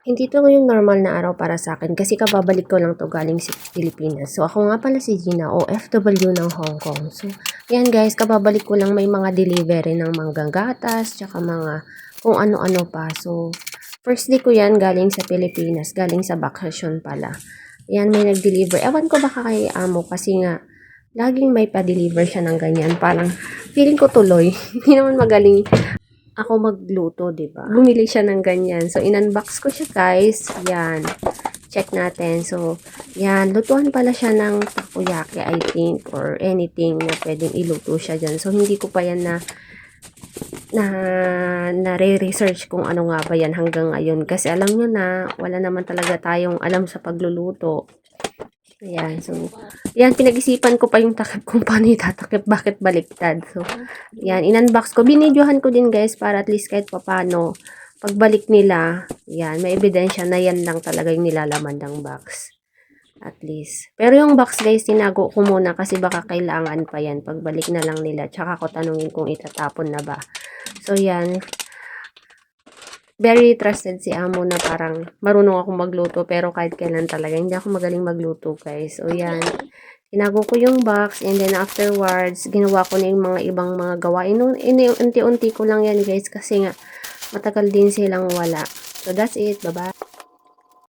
Hindi to yung normal na araw para sa akin kasi kababalik ko lang to galing sa Pilipinas. So, ako nga pala si Gina, OFW ng Hong Kong. So, yan guys, kababalik ko lang may mga delivery ng manggang gatas, tsaka mga kung ano-ano pa. So, first day ko yan galing sa Pilipinas, galing sa bakasyon pala. Yan, may nag-deliver. Ewan ko baka kay amo kasi nga, laging may pa-deliver siya ng ganyan. Parang, feeling ko tuloy. Hindi naman magaling ako magluto, 'di ba? Bumili siya ng ganyan. So, in-unbox ko siya, guys. Yan. Check natin. So, yan. Lutuan pala siya ng takoyaki, I think, or anything na pwedeng iluto siya dyan. So, hindi ko pa yan nare-research kung ano nga ba yan hanggang ngayon. Kasi alam nyo na, wala naman talaga tayong alam sa pagluluto. Ayan, so, yan, pinag-isipan ko pa yung takip kung paano itatakip, bakit baliktad. So, yan, in-unbox ko. Binidyohan ko din guys para at least kahit papano, pagbalik nila, yan, may ebidensya na yan lang talaga yung nilalaman ng box. At least. Pero yung box guys, tinago ko muna kasi baka kailangan pa yan. Pagbalik na lang nila, tsaka ko tanungin kung itatapon na ba. So, yan, very trusted si amo na parang marunong akong magluto pero kahit kailan talaga hindi ako magaling magluto guys. So yan, tinago ko yung box and then afterwards ginawa ko na yung mga ibang mga gawain. Unti-unti ko lang yan guys kasi nga matagal din silang wala. So that's it, bye bye.